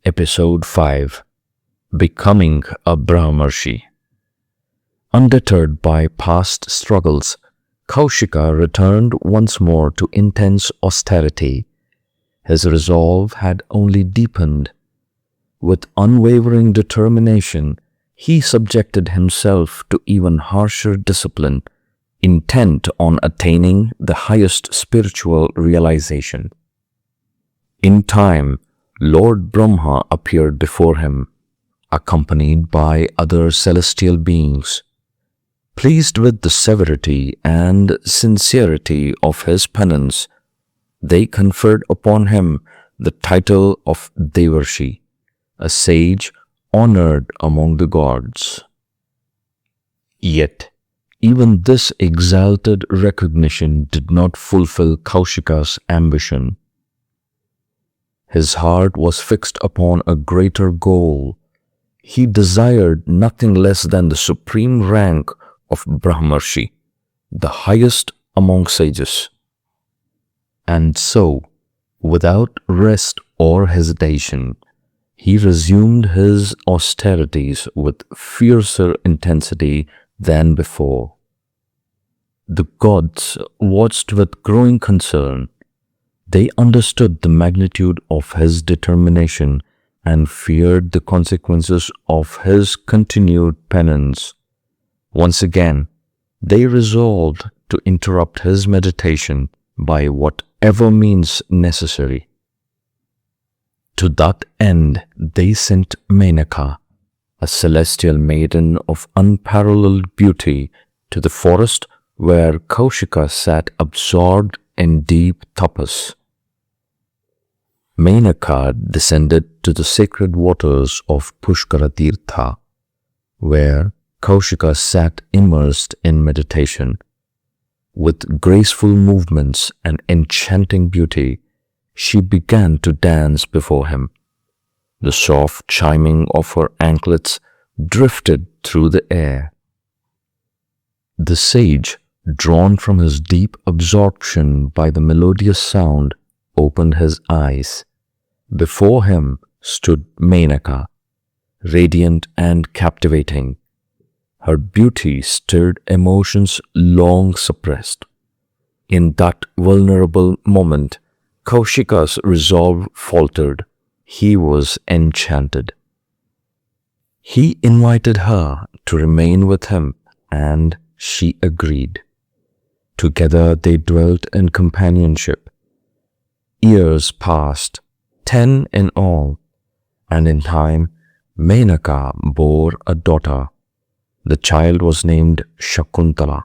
Episode 5 Becoming a Brahmarshi. Undeterred by past struggles, Kaushika returned once more to intense austerity. His resolve had only deepened. With unwavering determination, he subjected himself to even harsher discipline, intent on attaining the highest spiritual realization. In time, Lord Brahma appeared before him, accompanied by other celestial beings. Pleased with the severity and sincerity of his penance, they conferred upon him the title of Devarshi, a sage honored among the gods. Yet, even this exalted recognition did not fulfill Kaushika's ambition. His heart was fixed upon a greater goal. He desired nothing less than the supreme rank of Brahmarshi, the highest among sages. And so, without rest or hesitation, he resumed his austerities with fiercer intensity than before. The gods watched with growing concern. They understood the magnitude of his determination and feared the consequences of his continued penance. Once again, they resolved to interrupt his meditation by whatever means necessary. To that end, they sent Menaka, a celestial maiden of unparalleled beauty, to the forest where Kaushika sat absorbed in deep tapas. Menaka descended to the sacred waters of Pushkara Tirtha, where Kaushika sat immersed in meditation. With graceful movements and enchanting beauty, she began to dance before him. The soft chiming of her anklets drifted through the air. The sage, drawn from his deep absorption by the melodious sound, opened his eyes. Before him stood Menaka, radiant and captivating. Her beauty stirred emotions long suppressed. In that vulnerable moment, Kaushika's resolve faltered. He was enchanted. He invited her to remain with him, and she agreed. Together they dwelt in companionship. Years passed, 10 in all, and in time Menaka bore a daughter. The child was named Shakuntala.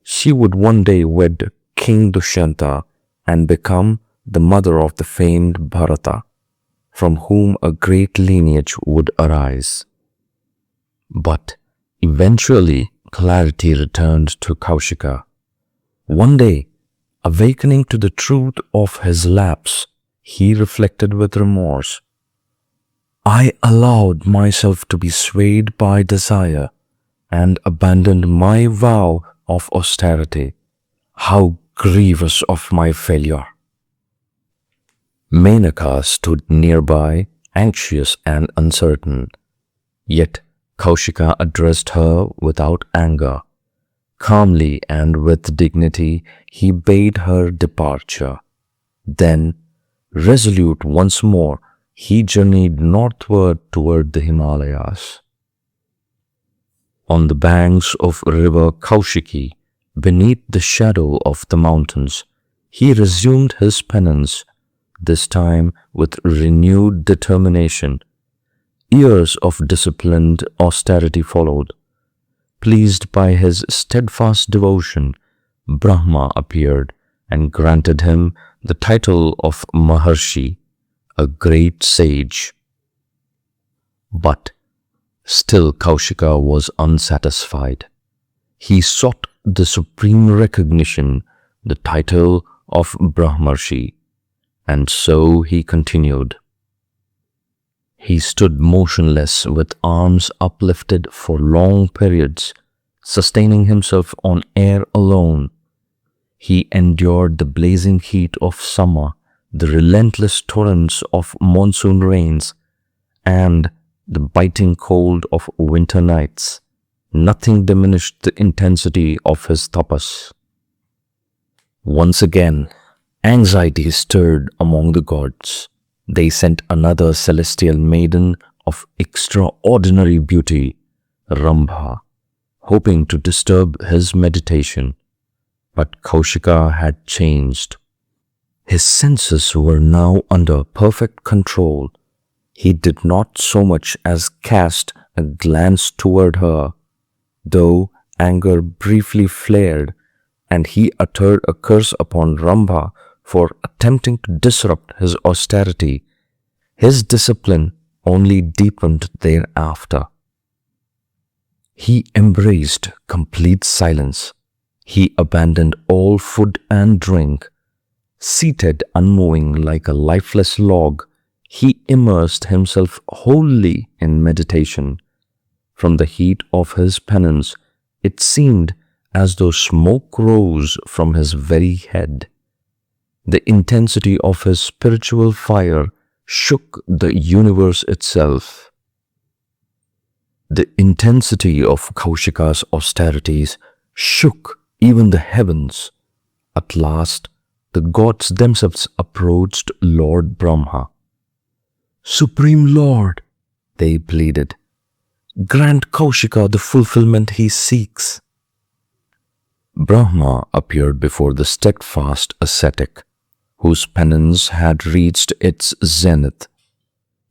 She would one day wed King Dushyanta and become the mother of the famed Bharata, from whom a great lineage would arise. But eventually clarity returned to Kaushika. One day, awakening to the truth of his lapse, he reflected with remorse. I allowed myself to be swayed by desire and abandoned my vow of austerity. How grievous of my failure! Menaka stood nearby, anxious and uncertain. Yet Kaushika addressed her without anger. Calmly and with dignity, he bade her departure. Then, resolute once more, he journeyed northward toward the Himalayas. On the banks of river Kaushiki, beneath the shadow of the mountains, he resumed his penance, this time with renewed determination. Years of disciplined austerity followed. Pleased by his steadfast devotion, Brahma appeared and granted him the title of Maharshi, a great sage. But still Kaushika was unsatisfied. He sought the supreme recognition, the title of Brahmarshi, and so he continued. He stood motionless with arms uplifted for long periods, sustaining himself on air alone. He endured the blazing heat of summer, the relentless torrents of monsoon rains, and the biting cold of winter nights, nothing diminished the intensity of his tapas. Once again, anxiety stirred among the gods. They sent another celestial maiden of extraordinary beauty, Rambha, hoping to disturb his meditation. But Kaushika had changed. His senses were now under perfect control. He did not so much as cast a glance toward her, though anger briefly flared, and he uttered a curse upon Rambha for attempting to disrupt his austerity. His discipline only deepened thereafter. He embraced complete silence. He abandoned all food and drink. Seated unmoving like a lifeless log, he immersed himself wholly in meditation. From the heat of his penance, it seemed as though smoke rose from his very head. The intensity of his spiritual fire shook the universe itself. The intensity of Kaushika's austerities shook even the heavens. At last, the gods themselves approached Lord Brahma. "Supreme Lord," they pleaded, "grant Kaushika the fulfillment he seeks." Brahma appeared before the steadfast ascetic, whose penance had reached its zenith.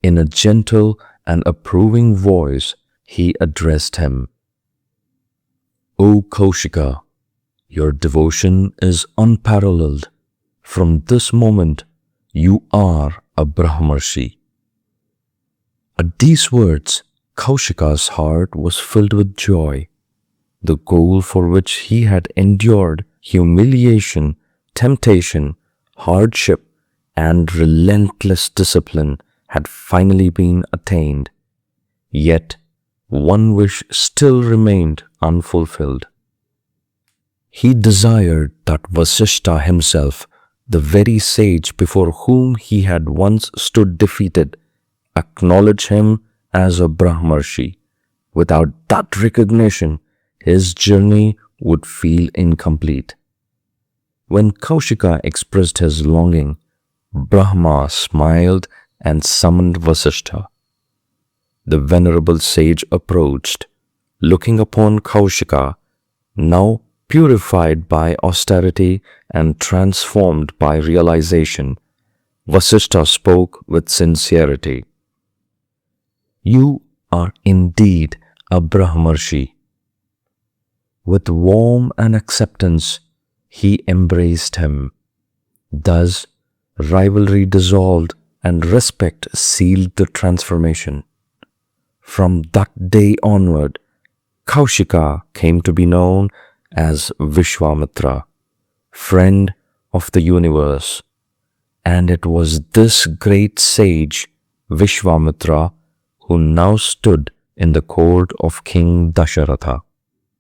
In a gentle and approving voice, he addressed him. "O Kaushika, your devotion is unparalleled. From this moment, you are a Brahmarshi." At these words, Kaushika's heart was filled with joy. The goal for which he had endured humiliation, temptation, hardship, and relentless discipline had finally been attained. Yet, one wish still remained unfulfilled. He desired that Vasishtha himself, the very sage before whom he had once stood defeated, acknowledge him as a Brahmarshi. Without that recognition, his journey would feel incomplete. When Kaushika expressed his longing, Brahma smiled and summoned Vasishtha. The venerable sage approached. Looking upon Kaushika, now purified by austerity and transformed by realization, Vasishtha spoke with sincerity. "You are indeed a Brahmarshi." With warm and acceptance, he embraced him. Thus, rivalry dissolved and respect sealed the transformation. From that day onward, Kaushika came to be known as Vishwamitra, friend of the universe. And it was this great sage, Vishwamitra, who now stood in the court of King Dasharatha.